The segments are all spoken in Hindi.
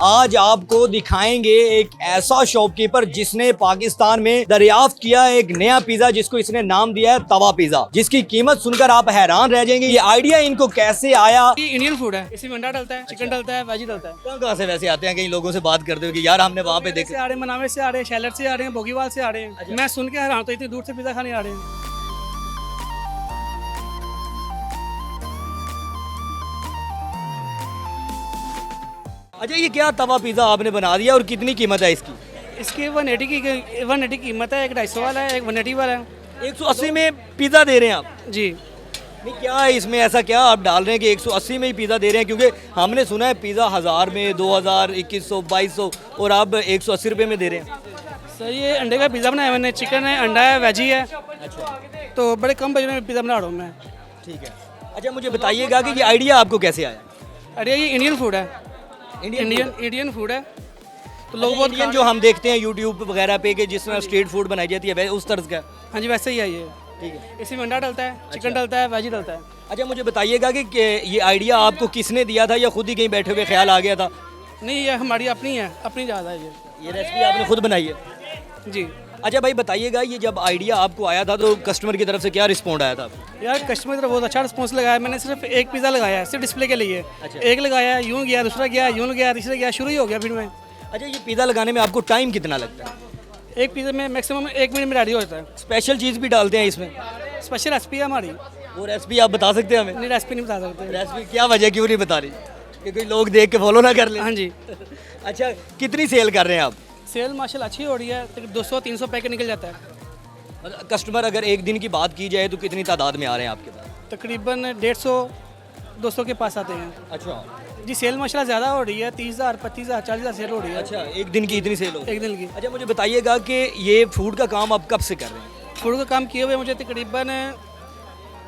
आज आपको दिखाएंगे एक ऐसा शॉपकीपर जिसने पाकिस्तान में दरियाफ्त किया एक नया पिज्जा जिसको इसने नाम दिया है तवा पिज्जा, जिसकी कीमत सुनकर आप हैरान रह जाएंगे। ये आइडिया इनको कैसे आया? ये इंडियन फूड है, इसमें अंडा डलता है, चिकन डलता है, वेजी डलता है। कहाँ से वैसे आते हैं? कई लोगों से बात करते हो कि यार हमने वहाँ पे से देखा। आ रहे हैं, मनावे से आ रहे हैं, शैलर से आ रहे हैं, बोगीवाल से आ रहे हैं। मैं सुन के हैरान, तो इतनी दूर से पिज्जा खाने आ रहे हैं। अच्छा, ये क्या तवा पिज्जा आपने बना दिया और कितनी कीमत है इसकी? इसकी 180 की कीमत है। एक 250 वाला है, एक 180 वाला है। 180 में पिज्जा दे रहे हैं आप? जी नहीं, क्या है इसमें ऐसा क्या आप डाल रहे हैं कि 180 में ही पिज़्ज़ा दे रहे हैं? क्योंकि हमने सुना है पिज़्ज़ा 1000 में, 2000, 2100, 2200 और आप 180 रुपये में दे रहे हैं। सर, ये अंडे का पिज़्ज़ा बनाया मैंने, चिकन है, अंडा है, वेजी है। अच्छा, तो बड़े कम बजट में पिज़्ज़ा बना रहा हूँ मैं। ठीक है। अच्छा, मुझे बताइएगा कि ये आइडिया आपको कैसे आया? अरे ये इंडियन फूड है, इंडियन फूड है। तो लोग बहुत इंडियन जो हम देखते हैं यूट्यूब वगैरह पे कि जिस तरह स्ट्रीट फूड बनाई जाती है उस तर्ज का। हाँ जी, वैसे ही है ये। ठीक है। इसमें अंडा डलता है, चिकन डलता है, वेजी डलता है। अच्छा, मुझे बताइएगा कि ये आइडिया आपको किसने दिया था या खुद ही कहीं बैठे हुए ख्याल आ गया था? नहीं, ये हमारी अपनी है, अपनी ज़्यादा है ये रेसिपी आपने खुद बनाई है? जी। अच्छा भाई, बताइएगा ये जब आइडिया आपको आया था तो कस्टमर की तरफ से क्या रिस्पॉन्ड आया था? यार, कस्टमर की तरफ बहुत अच्छा रिस्पॉन्स लगाया। मैंने सिर्फ एक पिज़्ज़ा लगाया है, सिर्फ डिस्प्ले के लिए। अच्छा। एक लगाया, यूँ गया, दूसरा गया, यूँ गया, तीसरा गया, शुरू ही हो गया फिर मैं। अच्छा, ये पिज़्ज़ा लगाने में आपको टाइम कितना लगता है? एक पिज़्ज़ा में मैक्सिमम 1 मिनट में रेडी हो जाता है। स्पेशल चीज़ भी डालते हैं इसमें? स्पेशल रेसिपी है हमारी। वो रेसिपी आप बता सकते हैं हमें? नहीं, रेसिपी नहीं बता सकते। रेसिपी क्या वजह क्यों नहीं बता रही कि कोई लोग देख के फॉलो ना कर ले? हाँ जी। अच्छा, कितनी सेल कर रहे हैं आप? सेल माशाल्लाह अच्छी हो रही है, 200-300 पैकेट निकल जाता है। मतलब कस्टमर अगर एक दिन की बात की जाए तो कितनी तादाद में आ रहे हैं आपके पास? तकरीबन 150-200 के पास आते हैं। अच्छा जी, सेल माशाल्लाह ज़्यादा हो रही है, 30,000, 25,000, 40,000 सेल हो रही है अच्छा, एक दिन की इतनी सेल हो? एक दिन की। अच्छा, मुझे बताइएगा कि ये फूड का काम आप कब से कर रहे हैं? फूड का काम किए हुए मुझे तकरीबन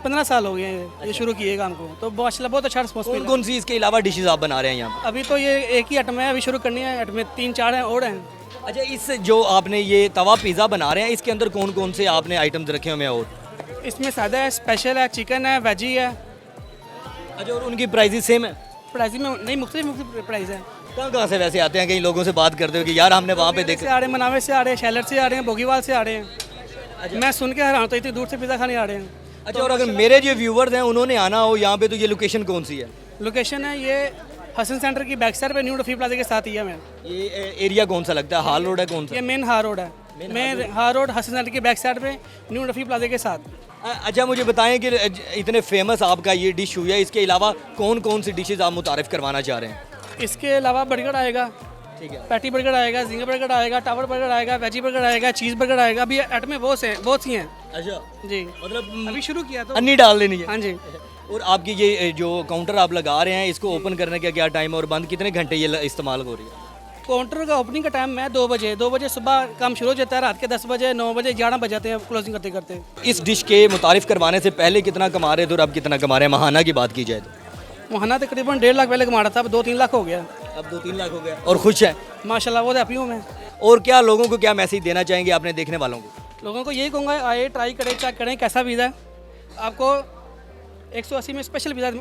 15 साल हो गए हैं ये शुरू किए काम को। तो माशाल्लाह बहुत अच्छा रिस्पॉन्स कौन मिला। कौन सी इसके अलावा डिशेज आप बना रहे हैं यहाँ अभी तो ये एक ही आइटम है, अभी शुरू करनी है। आइटम में 3-4 हैं और हैं। पर? अच्छा, इस जो आपने ये तवा पिज़्ज़ा बना रहे हैं इसके अंदर कौन कौन से आपने आइटम्स रखे हुए हैं? और इसमें सादा है, स्पेशल है, चिकन है, वेजी है। अच्छा, और उनकी प्राइसेस सेम है? प्राइस में नहीं, मुख्तलिफ प्राइस है। कहाँ से वैसे आते हैं? कई लोगों से बात करते हो कि यार हमने वहाँ पे से देखा। आ रहे हैं, मनावे से आ रहे हैं, शैलर से आ रहे हैं, बोगीवाल से आ रहे हैं। मैं सुन के हैरान, तो इतनी दूर से पिज़्ज़ा खाने आ रहे हैं। अच्छा, और अगर मेरे जो व्यूवर्स हैं उन्होंने आना हो यहाँ पे तो ये लोकेशन कौन सी है? लोकेशन है ये हसन सेंटर की बैक साइड पे, न्यू रफ़ी प्लाजा के साथ ही है। मैं ये एरिया कौन सा लगता है? हाल रोड है कौन सा? ये मेन हार रोड है, मेन हार रोड हसन सेंटर की बैक साइड पे, न्यू रफ़ी प्लाजा के साथ। अच्छा, मुझे बताएं कि इतने फेमस आपका ये डिश हुई है, इसके अलावा कौन कौन सी डिशेज आप मुतारिफ करवाना चाह रहे हैं? इसके अलावा बर्गर आएगा, ठीक है। पैटी बर्गर आएगा, जिंगर बर्गर आएगा, टावर बर्गर आएगा, वेजी बर्गर आएगा, चीज़ बर्गर आएगा। अभी आइटमें बहुत सी हैं। अच्छा, जी, मतलब अभी शुरू किया तो। अन्नी डाल लेनी है? हाँ जी। और आपकी ये जो काउंटर आप लगा रहे हैं इसको ओपन करने का क्या टाइम है और बंद कितने घंटे ये इस्तेमाल हो रही है? काउंटर का ओपनिंग का टाइम है 2 बजे। 2 बजे सुबह काम शुरू हो जाता है, रात के 10 बजे, 9 बजे, 11 बज जाते हैं क्लोजिंग करते करते। इस डिश के मुतारिफ करवाने से पहले कितना कमा रहे थे और अब कितना कमा रहे हैं? महाना की बात की जाए तो वहाँ तकरीबन 1.5 लाख पहले कमा रहा था, अब 2-3 लाख हो गया। अब 2-3 लाख हो गया और खुश है माशाल्लाह, बहुत हैप्पी हूँ मैं। और क्या लोगों को क्या मैसेज देना चाहेंगे आपने देखने वालों को? लोगों को यही कहूँगा, आए ट्राई करें, चेक करें कैसा पिज़्ज़ा है। आपको 180 में स्पेशल पिज़्ज़ा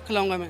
खिलाऊँगा मैं।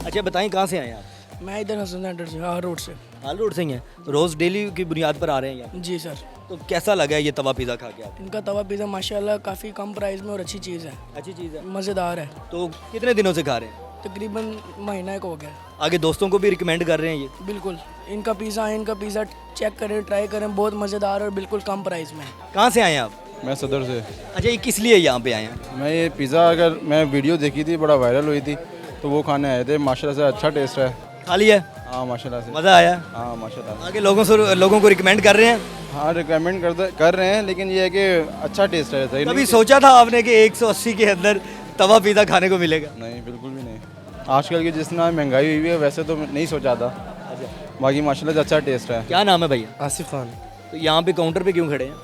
अच्छा, बताएं कहाँ से आए हैं आप? मैं इधर हसन सेंटर से, हार रोड से। हाल रोड से ही हैं? रोज़ डेली की बुनियाद पर आ रहे हैं यहाँ? जी सर। तो कैसा लगा ये तवा पिज़्ज़ा खा के आपको? इनका तवा पिज़्ज़ा माशाल्लाह काफ़ी कम प्राइस में और अच्छी चीज़ है, अच्छी चीज़ है। मज़ेदार है। तो कितने दिनों से खा रहे हैं? तकरीबन महीना एक हो गया। आगे दोस्तों को भी रिकमेंड कर रहे हैं ये? बिल्कुल, इनका पिज़्ज़ा चेक करें, ट्राई करें, बहुत मज़ेदार और बिल्कुल कम प्राइस में। कहाँ से आए हैं आप? मैं सदर से। अच्छा, ये किस लिए यहाँ पे आए हैं? मैं ये पिज़्ज़ा, अगर मैं वीडियो देखी थी, बड़ा वायरल हुई थी, तो वो खाने आए थे। माशाल्लाह से अच्छा टेस्ट है। खा लिया? हाँ माशाल्लाह से। मज़ा आया? हाँ माशाल्लाह। आगे लोगों को रिकमेंड कर रहे हैं? हाँ रिकमेंड कर रहे हैं, लेकिन ये है कि अच्छा टेस्ट है। सही कभी सोचा था आपने कि 180 के अंदर तवा पिज़्ज़ा खाने को मिलेगा? नहीं, बिल्कुल भी नहीं। आजकल की जिस तरह महंगाई हुई है वैसे तो नहीं सोचा था। बाकी माशाल्लाह से अच्छा टेस्ट है। क्या नाम है भैया? आसिफ खान। तो यहाँ पे काउंटर पे क्यों खड़े हैं?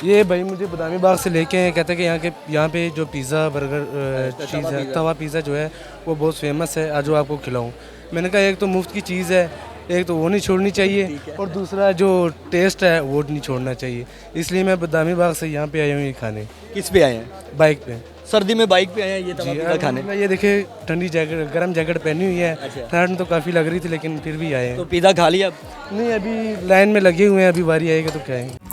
ये भाई मुझे बदामी बाग से लेके हैं, कहते हैं कि यहाँ पे जो पिज़्ज़ा बर्गर चीज़ है, तवा पिज़्ज़ा जो है वो बहुत फेमस है, आज वो आपको खिलाऊँ। मैंने कहा एक तो मुफ्त की चीज़ है, एक तो वो नहीं छोड़नी चाहिए और दूसरा जो टेस्ट है वो नहीं छोड़ना चाहिए, इसलिए मैं बदामी बाग से यहाँ पे आया हूँ ये खाने। किस पे आए हैं? बाइक पे। सर्दी में बाइक पे आए हैं ये तवा जी, पिज़्ज़ा खाने? मैं ये देखिए ठंडी जैकेट, गर्म जैकेट पहनी हुई है। अच्छा। ठंड तो काफ़ी लग रही थी लेकिन फिर भी आए हैं। तो पिज़्ज़ा खा लिया? नहीं, अभी लाइन में लगे हुए हैं, अभी बारी आएगी तो क्या है।